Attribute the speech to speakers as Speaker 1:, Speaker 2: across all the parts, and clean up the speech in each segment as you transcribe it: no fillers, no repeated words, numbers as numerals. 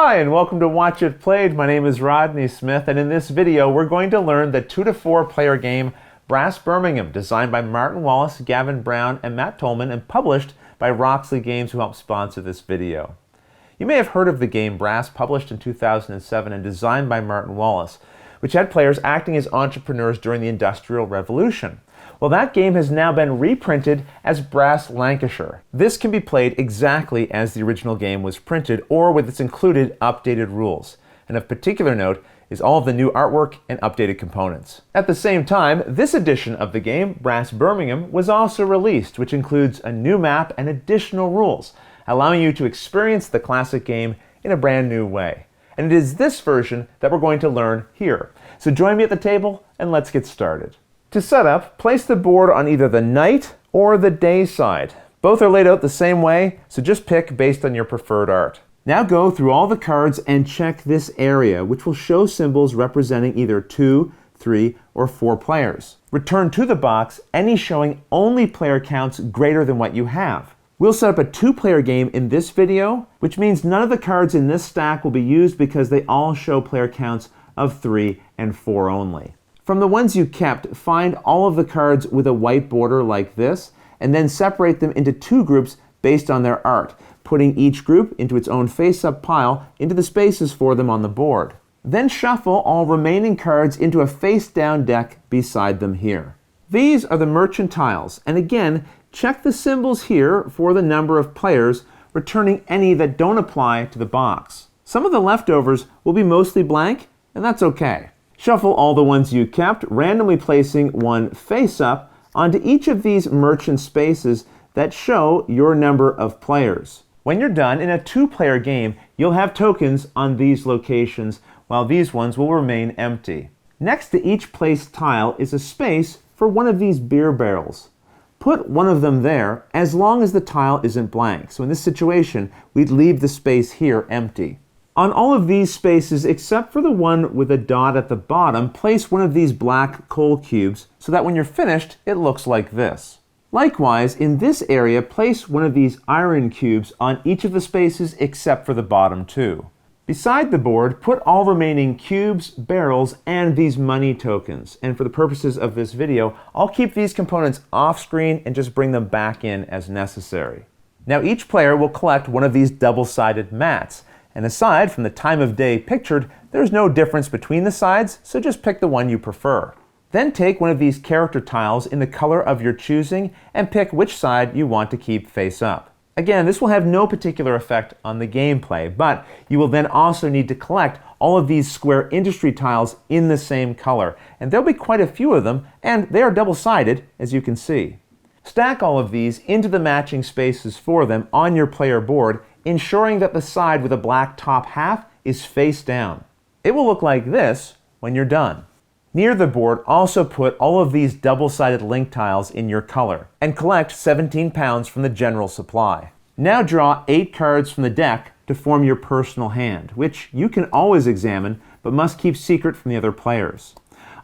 Speaker 1: Hi, and welcome to Watch It Played. My name is Rodney Smith, and in this video, we're going to learn the 2 to 4 player game Brass Birmingham, designed by Martin Wallace, Gavin Brown, and Matt Tolman, and published by Roxley Games, who helped sponsor this video. You may have heard of the game Brass, published in 2007 and designed by Martin Wallace, which had players acting as entrepreneurs during the Industrial Revolution. Well, that game has now been reprinted as Brass Lancashire. This can be played exactly as the original game was printed, or with its included updated rules. And of particular note is all of the new artwork and updated components. At the same time, this edition of the game, Brass Birmingham, was also released, which includes a new map and additional rules, allowing you to experience the classic game in a brand new way. And it is this version that we're going to learn here. So join me at the table and let's get started. To set up, place the board on either the night or the day side. Both are laid out the same way, so just pick based on your preferred art. Now go through all the cards and check this area, which will show symbols representing either 2, 3, or 4 players. Return to the box any showing only player counts greater than what you have. We'll set up a 2-player game in this video, which means none of the cards in this stack will be used because they all show player counts of 3 and 4 only. From the ones you kept, find all of the cards with a white border like this, and then separate them into 2 groups based on their art, putting each group into its own face-up pile into the spaces for them on the board. Then shuffle all remaining cards into a face-down deck beside them here. These are the merchant tiles, and again, check the symbols here for the number of players, returning any that don't apply to the box. Some of the leftovers will be mostly blank, and that's okay. Shuffle all the ones you kept, randomly placing one face-up onto each of these merchant spaces that show your number of players. When you're done, in a 2-player game, you'll have tokens on these locations, while these ones will remain empty. Next to each placed tile is a space for one of these beer barrels. Put one of them there as long as the tile isn't blank. So in this situation, we'd leave the space here empty. On all of these spaces, except for the one with a dot at the bottom, place one of these black coal cubes so that when you're finished, it looks like this. Likewise, in this area, place one of these iron cubes on each of the spaces except for the bottom 2. Beside the board, put all remaining cubes, barrels, and these money tokens. And for the purposes of this video, I'll keep these components off screen and just bring them back in as necessary. Now each player will collect one of these double-sided mats. And aside from the time of day pictured, there's no difference between the sides, so just pick the one you prefer. Then take one of these character tiles in the color of your choosing and pick which side you want to keep face up. Again, this will have no particular effect on the gameplay, but you will then also need to collect all of these square industry tiles in the same color. And there'll be quite a few of them, and they are double-sided, as you can see. Stack all of these into the matching spaces for them on your player board, ensuring that the side with a black top half is face down. It will look like this when you're done. Near the board, also put all of these double-sided link tiles in your color, and collect 17 pounds from the general supply. Now draw 8 cards from the deck to form your personal hand, which you can always examine, but must keep secret from the other players.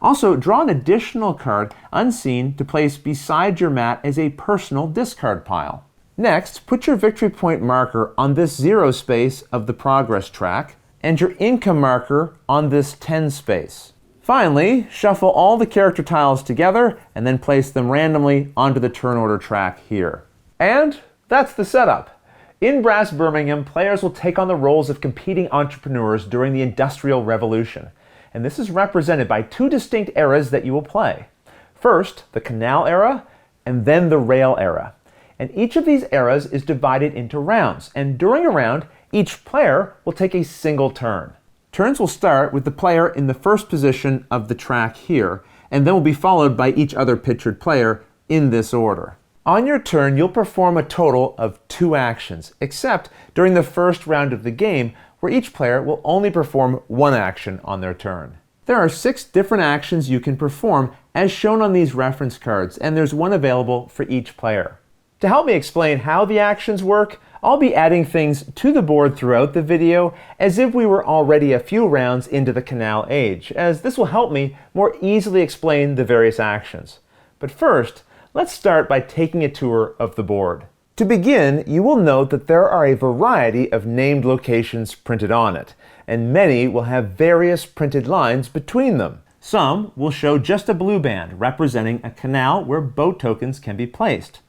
Speaker 1: Also, draw an additional card unseen to place beside your mat as a personal discard pile. Next, put your victory point marker on this 0 space of the progress track, and your income marker on this 10 space. Finally, shuffle all the character tiles together, and then place them randomly onto the turn order track here. And that's the setup. In Brass Birmingham, players will take on the roles of competing entrepreneurs during the Industrial Revolution. And this is represented by 2 distinct eras that you will play. First, the Canal Era, and then the Rail Era. And each of these eras is divided into rounds, and during a round, each player will take a single turn. Turns will start with the player in the first position of the track here, and then will be followed by each other pictured player in this order. On your turn, you'll perform a total of 2 actions, except during the first round of the game, where each player will only perform 1 action on their turn. There are 6 different actions you can perform as shown on these reference cards, and there's one available for each player. To help me explain how the actions work, I'll be adding things to the board throughout the video as if we were already a few rounds into the Canal Age, as this will help me more easily explain the various actions. But first, let's start by taking a tour of the board. To begin, you will note that there are a variety of named locations printed on it, and many will have various printed lines between them. Some will show just a blue band representing a canal where boat tokens can be placed.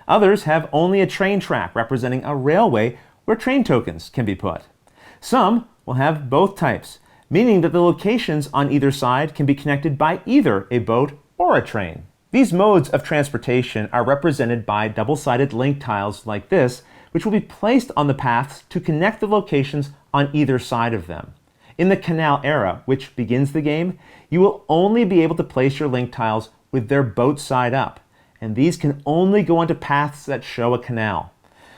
Speaker 1: Others have only a train track representing a railway where train tokens can be put. Some will have both types, meaning that the locations on either side can be connected by either a boat or a train. These modes of transportation are represented by double-sided link tiles like this, which will be placed on the paths to connect the locations on either side of them. In the canal era, which begins the game, you will only be able to place your link tiles with their boat side up, and these can only go onto paths that show a canal.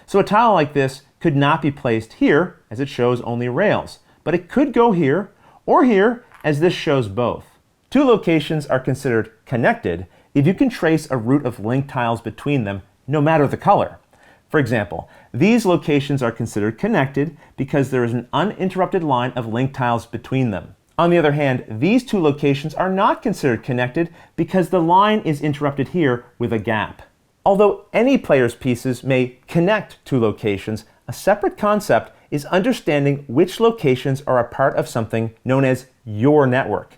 Speaker 1: So a tile like this could not be placed here, as it shows only rails, but it could go here or here, as this shows both. Two locations are considered connected if you can trace a route of link tiles between them, no matter the color. For example, these locations are considered connected because there is an uninterrupted line of link tiles between them. On the other hand, these two locations are not considered connected because the line is interrupted here with a gap. Although any player's pieces may connect two locations, a separate concept is understanding which locations are a part of something known as your network.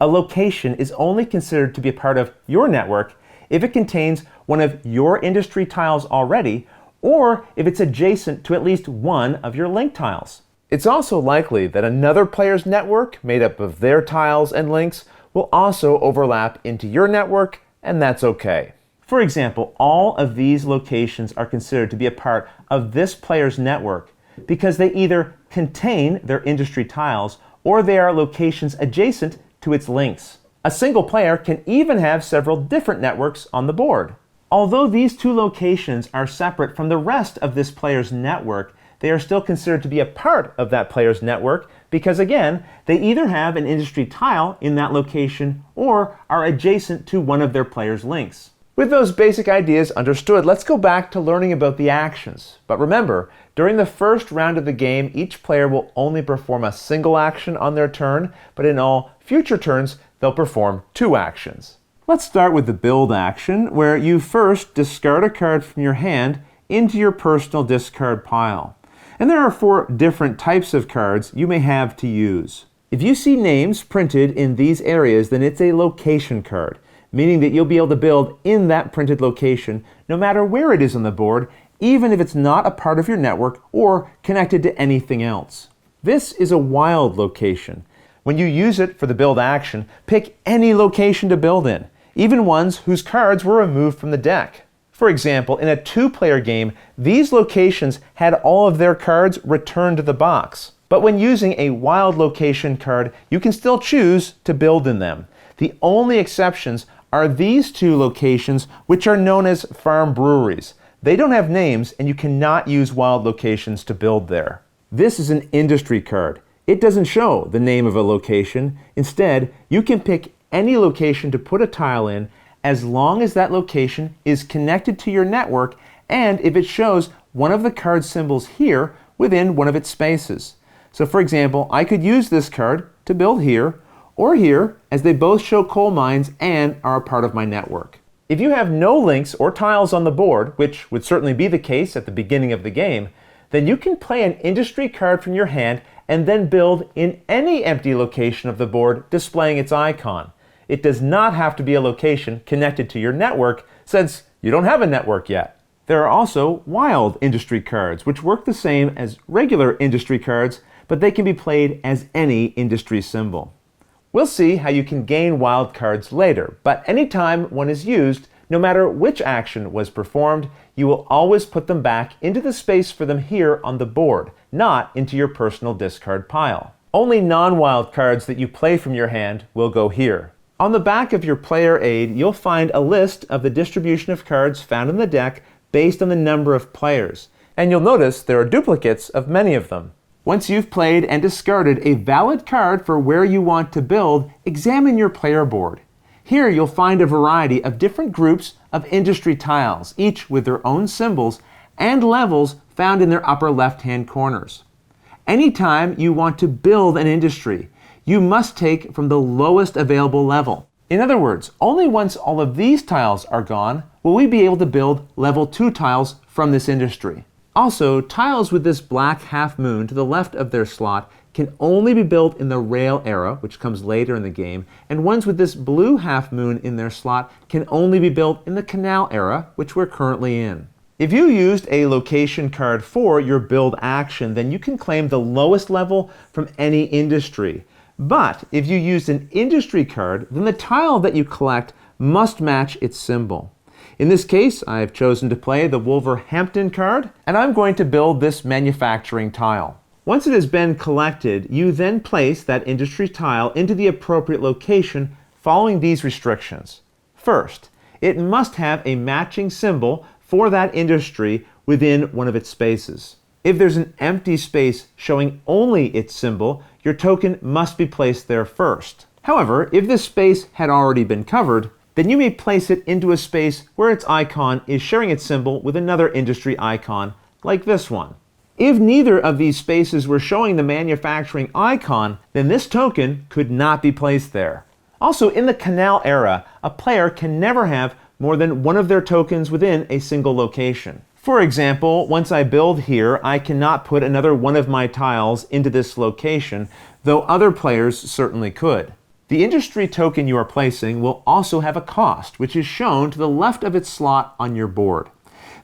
Speaker 1: A location is only considered to be a part of your network if it contains one of your industry tiles already, or if it's adjacent to at least one of your link tiles. It's also likely that another player's network, made up of their tiles and links, will also overlap into your network, and that's okay. For example, all of these locations are considered to be a part of this player's network because they either contain their industry tiles or they are locations adjacent to its links. A single player can even have several different networks on the board. Although these two locations are separate from the rest of this player's network, they are still considered to be a part of that player's network because, again, they either have an industry tile in that location or are adjacent to one of their player's links. With those basic ideas understood, let's go back to learning about the actions. But remember, during the first round of the game, each player will only perform a single action on their turn, but in all future turns, they'll perform two actions. Let's start with the build action, where you first discard a card from your hand into your personal discard pile. And there are 4 different types of cards you may have to use. If you see names printed in these areas, then it's a location card, meaning that you'll be able to build in that printed location no matter where it is on the board, even if it's not a part of your network or connected to anything else. This is a wild location. When you use it for the build action, pick any location to build in, even ones whose cards were removed from the deck. For example, in a 2-player game, these locations had all of their cards returned to the box. But when using a wild location card, you can still choose to build in them. The only exceptions are these 2 locations, which are known as farm breweries. They don't have names, and you cannot use wild locations to build there. This is an industry card. It doesn't show the name of a location. Instead, you can pick any location to put a tile in as long as that location is connected to your network and if it shows one of the card symbols here within one of its spaces. So for example, I could use this card to build here or here, as they both show coal mines and are a part of my network. If you have no links or tiles on the board, which would certainly be the case at the beginning of the game, then you can play an industry card from your hand and then build in any empty location of the board displaying its icon. It does not have to be a location connected to your network, since you don't have a network yet. There are also wild industry cards, which work the same as regular industry cards, but they can be played as any industry symbol. We'll see how you can gain wild cards later, but anytime one is used, no matter which action was performed, you will always put them back into the space for them here on the board, not into your personal discard pile. Only non-wild cards that you play from your hand will go here. On the back of your player aid, you'll find a list of the distribution of cards found in the deck based on the number of players, and you'll notice there are duplicates of many of them. Once you've played and discarded a valid card for where you want to build, examine your player board. Here you'll find a variety of different groups of industry tiles, each with their own symbols and levels found in their upper left-hand corners. Anytime you want to build an industry, you must take from the lowest available level. In other words, only once all of these tiles are gone will we be able to build level 2 tiles from this industry. Also, tiles with this black half moon to the left of their slot can only be built in the rail era, which comes later in the game, and ones with this blue half moon in their slot can only be built in the canal era, which we're currently in. If you used a location card for your build action, then you can claim the lowest level from any industry. But if you used an industry card, then the tile that you collect must match its symbol. In this case, I've chosen to play the Wolverhampton card, and I'm going to build this manufacturing tile. Once it has been collected, you then place that industry tile into the appropriate location following these restrictions. First, it must have a matching symbol for that industry within one of its spaces. If there's an empty space showing only its symbol, your token must be placed there first. However, if this space had already been covered, then you may place it into a space where its icon is sharing its symbol with another industry icon, like this one. If neither of these spaces were showing the manufacturing icon, then this token could not be placed there. Also, in the canal era, a player can never have more than one of their tokens within a single location. For example, once I build here, I cannot put another one of my tiles into this location, though other players certainly could. The industry token you are placing will also have a cost, which is shown to the left of its slot on your board.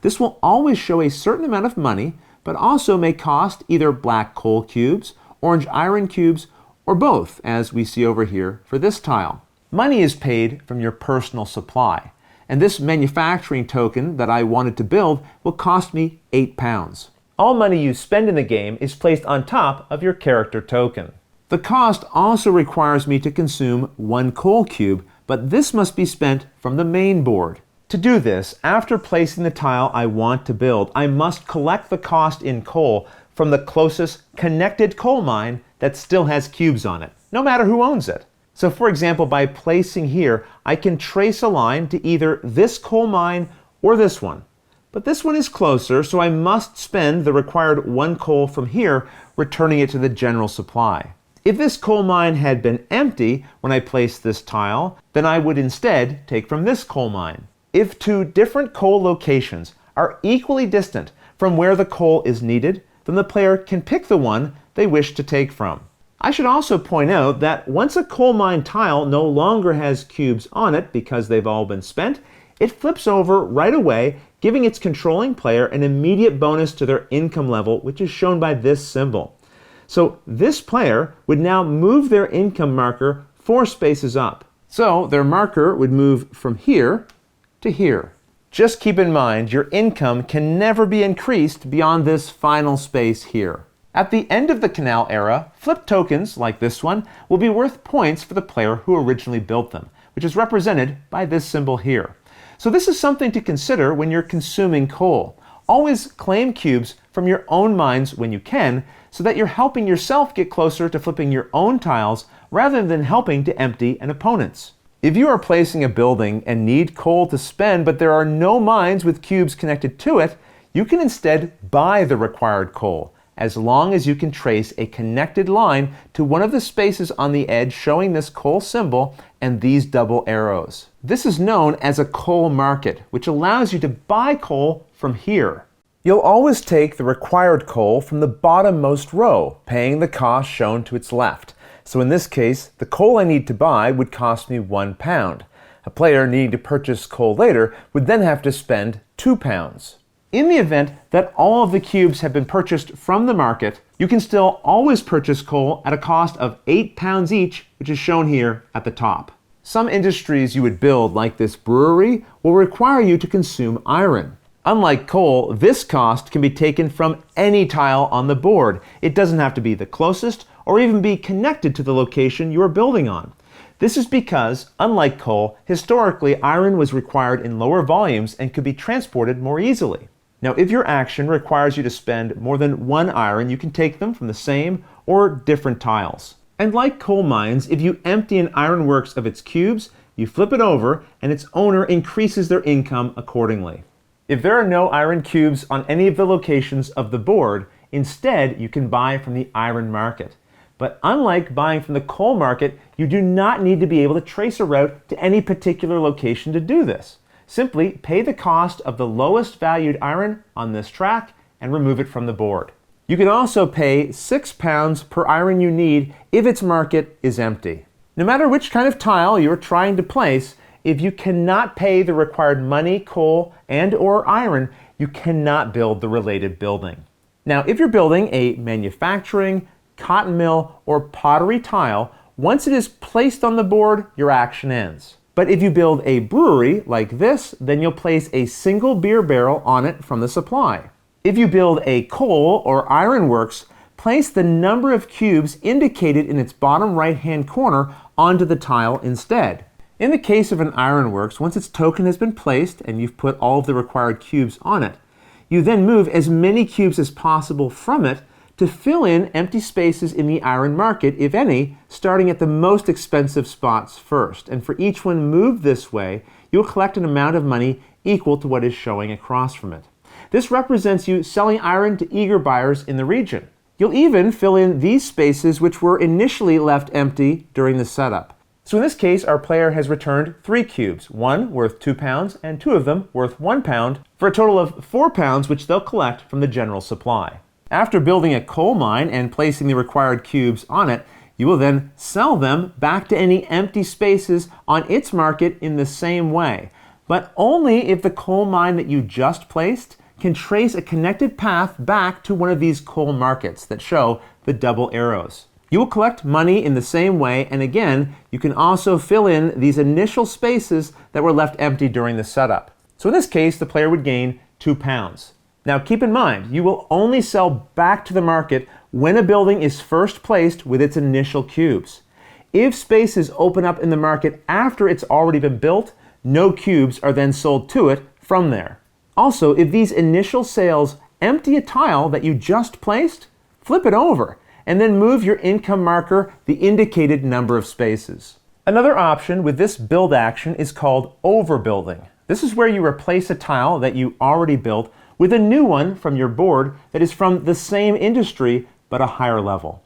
Speaker 1: This will always show a certain amount of money, but also may cost either black coal cubes, orange iron cubes, or both, as we see over here for this tile. Money is paid from your personal supply, and this manufacturing token that I wanted to build will cost me £8. All money you spend in the game is placed on top of your character token. The cost also requires me to consume 1 coal cube, but this must be spent from the main board. To do this, after placing the tile I want to build, I must collect the cost in coal from the closest connected coal mine that still has cubes on it, no matter who owns it. So for example, by placing here, I can trace a line to either this coal mine or this one. But this one is closer, so I must spend the required 1 coal from here, returning it to the general supply. If this coal mine had been empty when I placed this tile, then I would instead take from this coal mine. If 2 different coal locations are equally distant from where the coal is needed, then the player can pick the one they wish to take from. I should also point out that once a coal mine tile no longer has cubes on it because they've all been spent, it flips over right away, giving its controlling player an immediate bonus to their income level, which is shown by this symbol. So this player would now move their income marker 4 spaces up. So their marker would move from here to here. Just keep in mind, your income can never be increased beyond this final space here. At the end of the canal era, flipped tokens, like this one, will be worth points for the player who originally built them, which is represented by this symbol here. So this is something to consider when you're consuming coal. Always claim cubes from your own mines when you can, so that you're helping yourself get closer to flipping your own tiles rather than helping to empty an opponent's. If you are placing a building and need coal to spend, but there are no mines with cubes connected to it, you can instead buy the required coal, as long as you can trace a connected line to one of the spaces on the edge showing this coal symbol and these double arrows. This is known as a coal market, which allows you to buy coal from here. You'll always take the required coal from the bottommost row, paying the cost shown to its left. So in this case, the coal I need to buy would cost me £1. A player needing to purchase coal later would then have to spend £2. In the event that all of the cubes have been purchased from the market, you can still always purchase coal at a cost of £8 each, which is shown here at the top. Some industries you would build, like this brewery, will require you to consume iron. Unlike coal, this cost can be taken from any tile on the board. It doesn't have to be the closest or even be connected to the location you are building on. This is because, unlike coal, historically iron was required in lower volumes and could be transported more easily. Now, if your action requires you to spend more than 1 iron, you can take them from the same or different tiles. And like coal mines, if you empty an ironworks of its cubes, you flip it over and its owner increases their income accordingly. If there are no iron cubes on any of the locations of the board, instead you can buy from the iron market. But unlike buying from the coal market, you do not need to be able to trace a route to any particular location to do this. Simply pay the cost of the lowest valued iron on this track and remove it from the board. You can also pay £6 per iron you need if its market is empty. No matter which kind of tile you're trying to place, if you cannot pay the required money, coal, and/or iron, you cannot build the related building. Now, if you're building a manufacturing, cotton mill, or pottery tile, once it is placed on the board, your action ends. But if you build a brewery like this, then you'll place a single beer barrel on it from the supply. If you build a coal or iron works, place the number of cubes indicated in its bottom right-hand corner onto the tile instead. In the case of an ironworks, once its token has been placed and you've put all of the required cubes on it, you then move as many cubes as possible from it to fill in empty spaces in the iron market, if any, starting at the most expensive spots first. And for each one moved this way, you'll collect an amount of money equal to what is showing across from it. This represents you selling iron to eager buyers in the region. You'll even fill in these spaces which were initially left empty during the setup. So in this case, our player has returned 3 cubes, one worth £2 and 2 of them worth £1, for a total of £4 which they'll collect from the general supply. After building a coal mine and placing the required cubes on it, you will then sell them back to any empty spaces on its market in the same way, but only if the coal mine that you just placed can trace a connected path back to one of these coal markets that show the double arrows. You will collect money in the same way, and again, you can also fill in these initial spaces that were left empty during the setup. So in this case, the player would gain £2. Now keep in mind, you will only sell back to the market when a building is first placed with its initial cubes. If spaces open up in the market after it's already been built, no cubes are then sold to it from there. Also, if these initial sales empty a tile that you just placed, flip it over and then move your income marker the indicated number of spaces. Another option with this build action is called overbuilding. This is where you replace a tile that you already built with a new one from your board that is from the same industry but a higher level.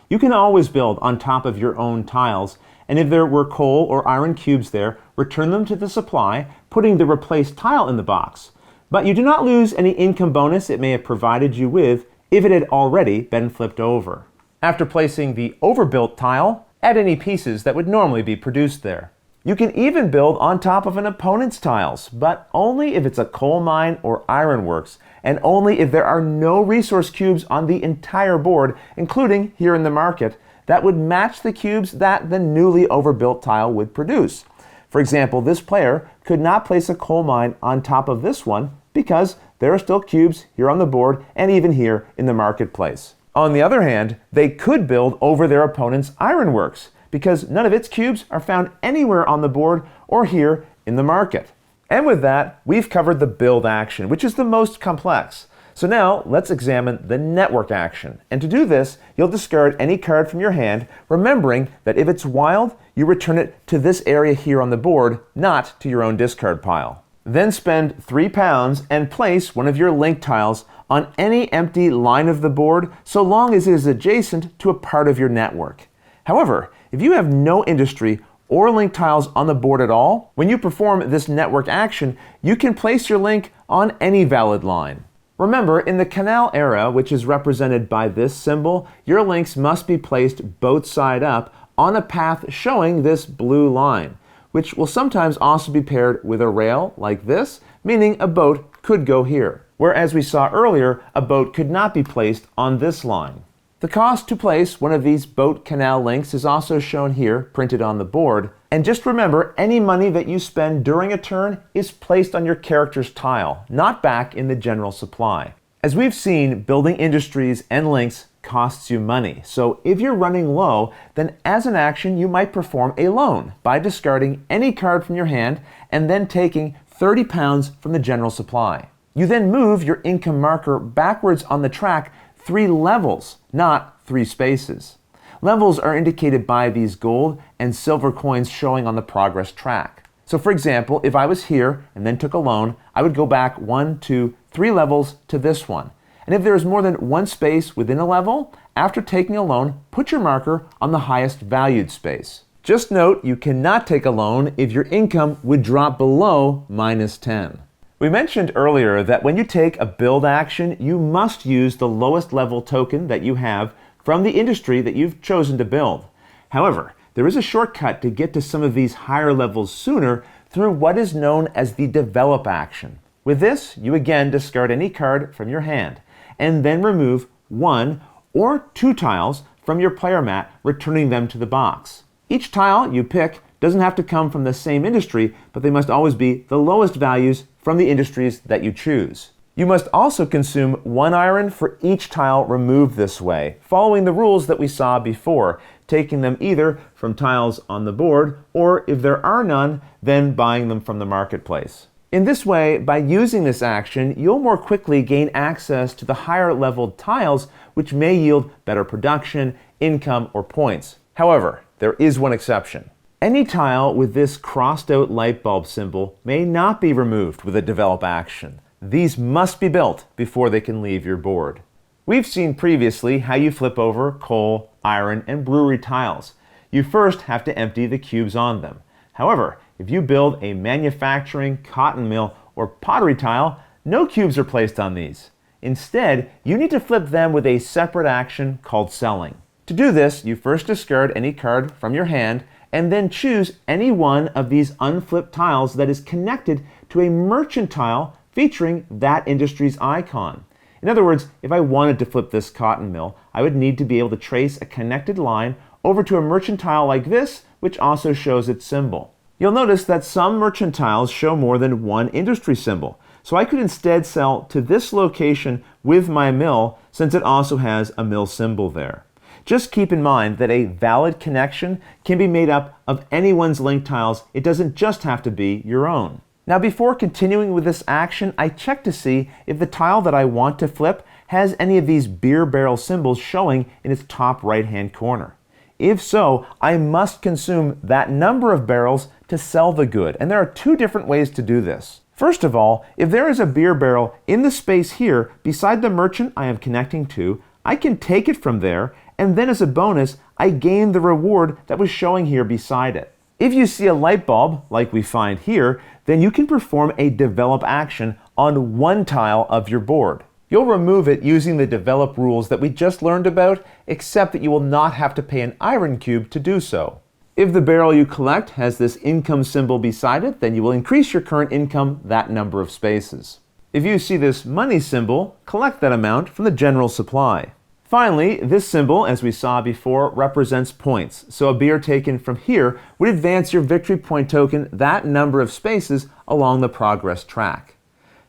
Speaker 1: You can always build on top of your own tiles, and if there were coal or iron cubes there, return them to the supply, putting the replaced tile in the box. But you do not lose any income bonus it may have provided you with if it had already been flipped over. After placing the overbuilt tile, add any pieces that would normally be produced there. You can even build on top of an opponent's tiles, but only if it's a coal mine or ironworks, and only if there are no resource cubes on the entire board, including here in the market, that would match the cubes that the newly overbuilt tile would produce. For example, this player could not place a coal mine on top of this one because there are still cubes here on the board and even here in the marketplace. On the other hand, they could build over their opponent's ironworks because none of its cubes are found anywhere on the board or here in the market. And with that, we've covered the build action, which is the most complex. So now let's examine the network action. And to do this, you'll discard any card from your hand, remembering that if it's wild, you return it to this area here on the board, not to your own discard pile. Then spend £3 and place one of your link tiles on any empty line of the board, so long as it is adjacent to a part of your network. However, if you have no industry or link tiles on the board at all, when you perform this network action, you can place your link on any valid line. Remember, in the canal era, which is represented by this symbol, your links must be placed both side up on a path showing this blue line, which will sometimes also be paired with a rail like this, meaning a boat could go here. Whereas we saw earlier, a boat could not be placed on this line. The cost to place one of these boat canal links is also shown here, printed on the board. And just remember, any money that you spend during a turn is placed on your character's tile, not back in the general supply. As we've seen, building industries and links costs you money. So if you're running low, then as an action, you might perform a loan by discarding any card from your hand and then taking £30 from the general supply. You then move your income marker backwards on the track 3 levels, not 3 spaces. Levels are indicated by these gold and silver coins showing on the progress track. So for example, if I was here and then took a loan, I would go back 1, 2, 3 levels to this one. And if there is more than 1 space within a level, after taking a loan, put your marker on the highest valued space. Just note you cannot take a loan if your income would drop below -10. We mentioned earlier that when you take a build action, you must use the lowest level token that you have from the industry that you've chosen to build. However, there is a shortcut to get to some of these higher levels sooner through what is known as the develop action. With this, you again discard any card from your hand and then remove 1 or 2 tiles from your player mat, returning them to the box. Each tile you pick doesn't have to come from the same industry, but they must always be the lowest values from the industries that you choose. You must also consume 1 iron for each tile removed this way, following the rules that we saw before, taking them either from tiles on the board, or if there are none, then buying them from the marketplace. In this way, by using this action, you'll more quickly gain access to the higher leveled tiles, which may yield better production, income, or points. However, there is one exception. Any tile with this crossed out light bulb symbol may not be removed with a develop action. These must be built before they can leave your board. We've seen previously how you flip over coal, iron, and brewery tiles. You first have to empty the cubes on them. However, if you build a manufacturing, cotton mill, or pottery tile, no cubes are placed on these. Instead, you need to flip them with a separate action called selling. To do this, you first discard any card from your hand and then choose any one of these unflipped tiles that is connected to a merchant tile featuring that industry's icon. In other words, if I wanted to flip this cotton mill, I would need to be able to trace a connected line over to a merchant tile like this, which also shows its symbol. You'll notice that some merchant tiles show more than one industry symbol, so I could instead sell to this location with my mill since it also has a mill symbol there. Just keep in mind that a valid connection can be made up of anyone's link tiles. It doesn't just have to be your own. Now, before continuing with this action, I check to see if the tile that I want to flip has any of these beer barrel symbols showing in its top right-hand corner. If so, I must consume that number of barrels to sell the good, and there are 2 different ways to do this. First of all, if there is a beer barrel in the space here beside the merchant I am connecting to, I can take it from there, and then as a bonus, I gain the reward that was showing here beside it. If you see a light bulb, like we find here, then you can perform a develop action on 1 tile of your board. You'll remove it using the develop rules that we just learned about, except that you will not have to pay an iron cube to do so. If the barrel you collect has this income symbol beside it, then you will increase your current income that number of spaces. If you see this money symbol, collect that amount from the general supply. Finally, this symbol, as we saw before, represents points, so a beer taken from here would advance your victory point token that number of spaces along the progress track.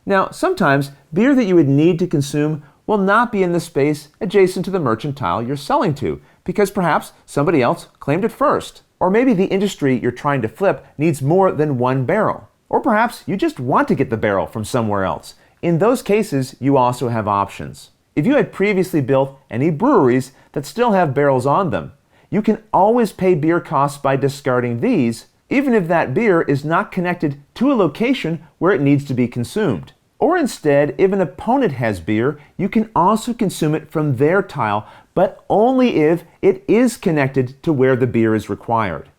Speaker 1: Now, sometimes beer that you would need to consume will not be in the space adjacent to the merchant tile you're selling to, because perhaps somebody else claimed it first. Or maybe the industry you're trying to flip needs more than 1 barrel. Or perhaps you just want to get the barrel from somewhere else. In those cases, you also have options. If you had previously built any breweries that still have barrels on them, you can always pay beer costs by discarding these, even if that beer is not connected to a location where it needs to be consumed. Or instead, if an opponent has beer, you can also consume it from their tile, but only if it is connected to where the beer is required.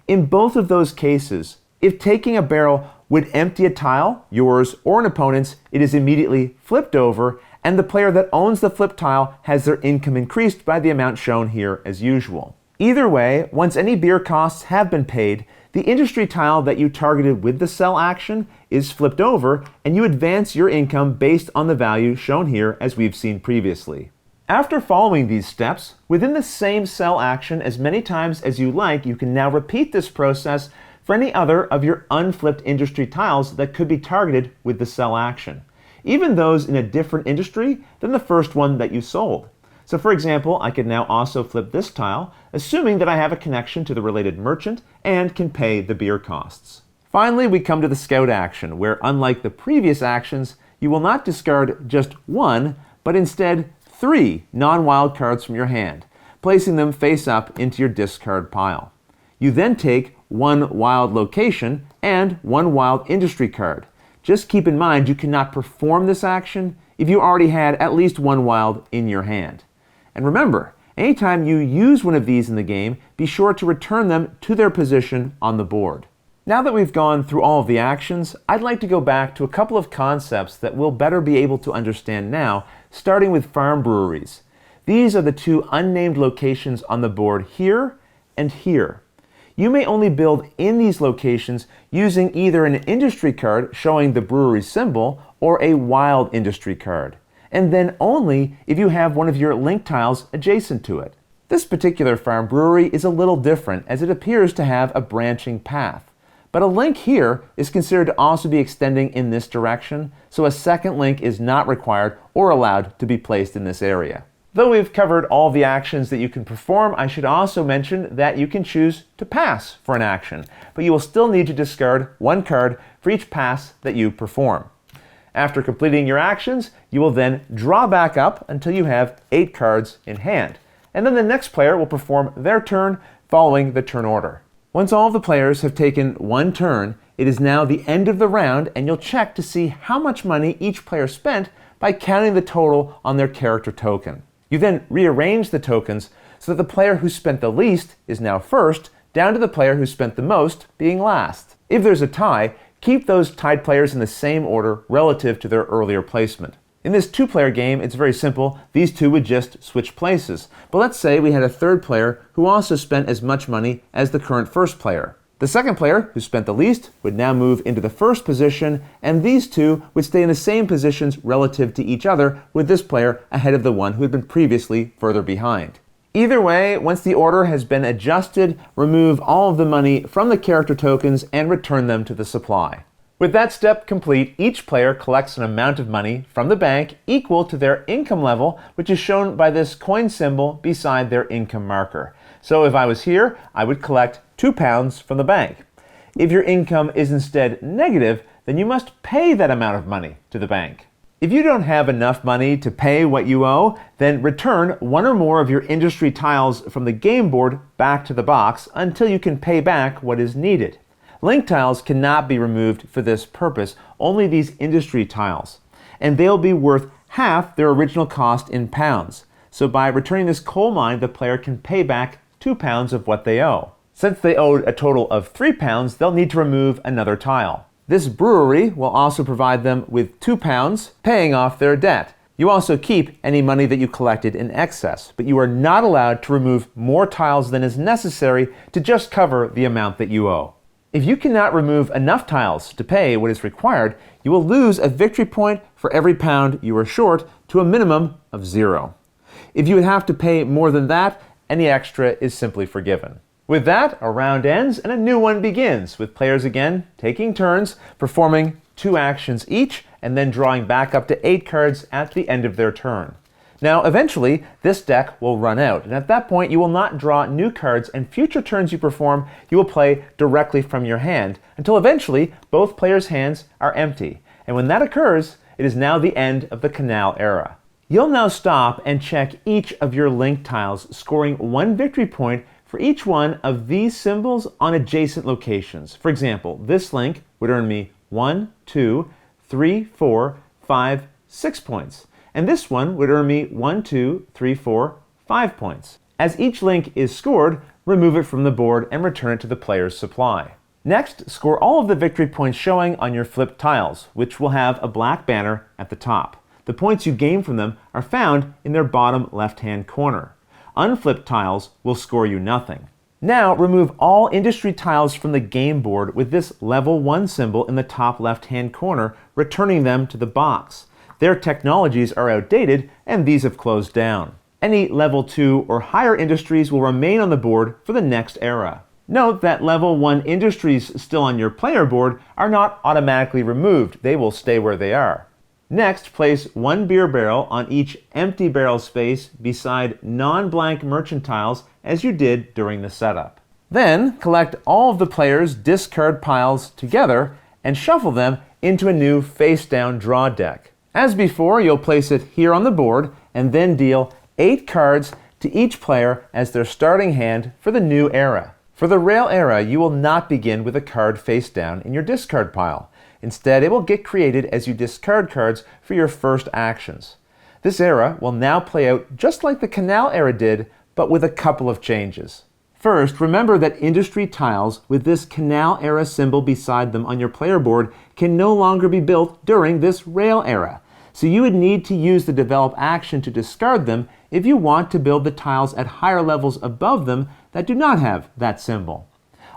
Speaker 1: In both of those cases, if taking a barrel would empty a tile, yours or an opponent's, it is immediately flipped over, and the player that owns the flip tile has their income increased by the amount shown here as usual. Either way, once any beer costs have been paid, the industry tile that you targeted with the sell action is flipped over, and you advance your income based on the value shown here as we've seen previously. After following these steps, within the same sell action as many times as you like, you can now repeat this process for any other of your unflipped industry tiles that could be targeted with the sell action, even those in a different industry than the first one that you sold. So for example, I could now also flip this tile, assuming that I have a connection to the related merchant and can pay the beer costs. Finally, we come to the scout action, where unlike the previous actions, you will not discard just 1, but instead 3 non-wild cards from your hand, placing them face up into your discard pile. You then take 1 wild location and 1 wild industry card. Just keep in mind you cannot perform this action if you already had at least 1 wild in your hand. And remember, Anytime you use one of these in the game, be sure to return them to their position on the board. Now that we've gone through all of the actions, I'd like to go back to a couple of concepts that we'll better be able to understand now, starting with farm breweries. These are the two unnamed locations on the board here and here. You may only build in these locations using either an industry card showing the brewery symbol or a wild industry card, and then only if you have one of your link tiles adjacent to it. This particular farm brewery is a little different as it appears to have a branching path. But a link here is considered to also be extending in this direction, so a second link is not required or allowed to be placed in this area. Though we've covered all the actions that you can perform, I should also mention that you can choose to pass for an action, but you will still need to discard one card for each pass that you perform. After completing your actions, you will then draw back up until you have 8 cards in hand, and then the next player will perform their turn following the turn order. Once all the players have taken one turn, it is now the end of the round, and you'll check to see how much money each player spent by counting the total on their character token. You then rearrange the tokens so that the player who spent the least is now first, down to the player who spent the most being last. If there's a tie, keep those tied players in the same order relative to their earlier placement. In this 2-player game, it's very simple. These two would just switch places. But let's say we had a third player who also spent as much money as the current first player. The second player, who spent the least, would now move into the first position, and these two would stay in the same positions relative to each other, with this player ahead of the one who had been previously further behind. Either way, once the order has been adjusted, remove all of the money from the character tokens and return them to the supply. With that step complete, each player collects an amount of money from the bank equal to their income level, which is shown by this coin symbol beside their income marker. So if I was here, I would collect £2 from the bank. If your income is instead negative, then you must pay that amount of money to the bank. If you don't have enough money to pay what you owe, then return one or more of your industry tiles from the game board back to the box until you can pay back what is needed. Link tiles cannot be removed for this purpose, only these industry tiles, and they'll be worth half their original cost in pounds. So by returning this coal mine, the player can pay back £2 of what they owe. Since they owed a total of £3, they'll need to remove another tile. This brewery will also provide them with £2, paying off their debt. You also keep any money that you collected in excess, but you are not allowed to remove more tiles than is necessary to just cover the amount that you owe. If you cannot remove enough tiles to pay what is required, you will lose a victory point for every pound you are short to a minimum of 0. If you would have to pay more than that, any extra is simply forgiven. With that, a round ends and a new one begins, with players again taking turns, performing 2 actions each, and then drawing back up to 8 cards at the end of their turn. Now, eventually, this deck will run out, and at that point, you will not draw new cards, and future turns you perform, you will play directly from your hand, until eventually, both players' hands are empty. And when that occurs, it is now the end of the Canal era. You'll now stop and check each of your link tiles, scoring 1 victory point for each one of these symbols on adjacent locations. For example, this link would earn me 1, 2, 3, 4, 5, 6 points. And this one would earn me 1, 2, 3, 4, 5 points. As each link is scored, remove it from the board and return it to the player's supply. Next, score all of the victory points showing on your flipped tiles, which will have a black banner at the top. The points you gain from them are found in their bottom left-hand corner. Unflipped tiles will score you nothing. Now, remove all industry tiles from the game board with this level 1 symbol in the top left-hand corner, returning them to the box. Their technologies are outdated, and these have closed down. Any level 2 or higher industries will remain on the board for the next era. Note that level 1 industries still on your player board are not automatically removed. They will stay where they are. Next, place 1 beer barrel on each empty barrel space beside non-blank merchant tiles as you did during the setup. Then, collect all of the players' discard piles together and shuffle them into a new face-down draw deck. As before, you'll place it here on the board and then deal 8 cards to each player as their starting hand for the new era. For the rail era, you will not begin with a card face down in your discard pile. Instead, it will get created as you discard cards for your first actions. This era will now play out just like the Canal era did, but with a couple of changes. First, remember that industry tiles with this Canal Era symbol beside them on your player board can no longer be built during this Rail Era. So you would need to use the develop action to discard them if you want to build the tiles at higher levels above them that do not have that symbol.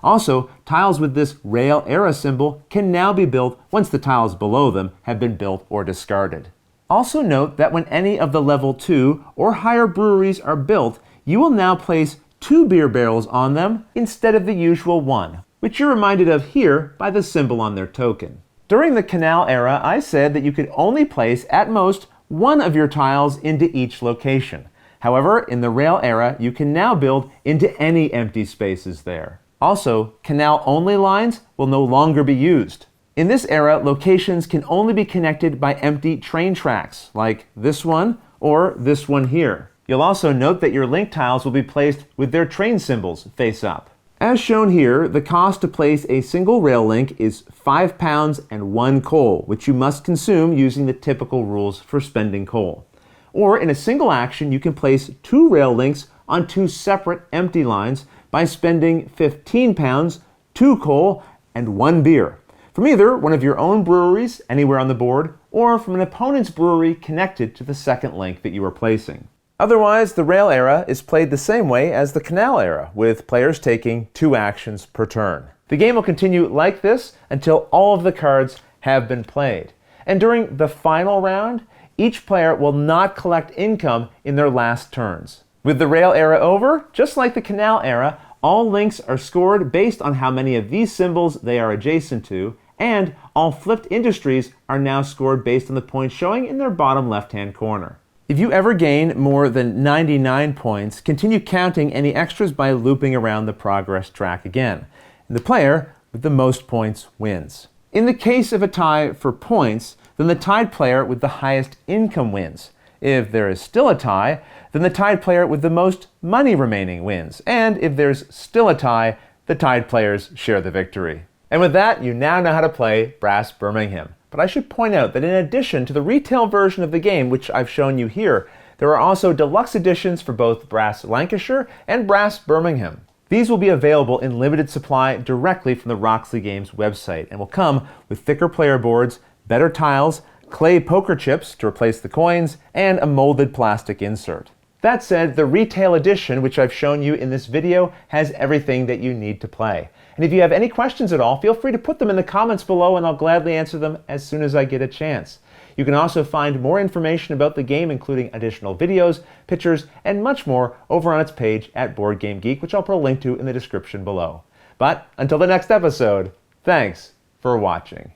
Speaker 1: Also, tiles with this Rail Era symbol can now be built once the tiles below them have been built or discarded. Also note that when any of the level 2 or higher breweries are built, you will now place 2 beer barrels on them instead of the usual 1, which you're reminded of here by the symbol on their token. During the Canal Era, I said that you could only place at most 1 of your tiles into each location. However, in the Rail Era, you can now build into any empty spaces there. Also, canal-only lines will no longer be used. In this era, locations can only be connected by empty train tracks, like this one or this one here. You'll also note that your link tiles will be placed with their train symbols face up. As shown here, the cost to place a single rail link is 5 pounds and 1 coal, which you must consume using the typical rules for spending coal. Or in a single action, you can place 2 rail links on 2 separate empty lines by spending 15 pounds, 2 coal, and 1 beer, from either one of your own breweries anywhere on the board, or from an opponent's brewery connected to the second link that you are placing. Otherwise, the Rail Era is played the same way as the Canal Era, with players taking 2 actions per turn. The game will continue like this until all of the cards have been played. And during the final round, each player will not collect income in their last turns. With the Rail Era over, just like the Canal Era, all links are scored based on how many of these symbols they are adjacent to, and all flipped industries are now scored based on the points showing in their bottom left-hand corner. If you ever gain more than 99 points, continue counting any extras by looping around the progress track again. And the player with the most points wins. In the case of a tie for points, then the tied player with the highest income wins. If there is still a tie, then the tied player with the most money remaining wins. And if there's still a tie, the tied players share the victory. And with that, you now know how to play Brass Birmingham. But I should point out that in addition to the retail version of the game, which I've shown you here, there are also deluxe editions for both Brass Lancashire and Brass Birmingham. These will be available in limited supply directly from the Roxley Games website and will come with thicker player boards, better tiles, clay poker chips to replace the coins, and a molded plastic insert. That said, the retail edition, which I've shown you in this video, has everything that you need to play. And if you have any questions at all, feel free to put them in the comments below and I'll gladly answer them as soon as I get a chance. You can also find more information about the game, including additional videos, pictures, and much more over on its page at Board Game Geek, which I'll put a link to in the description below. But until the next episode, thanks for watching.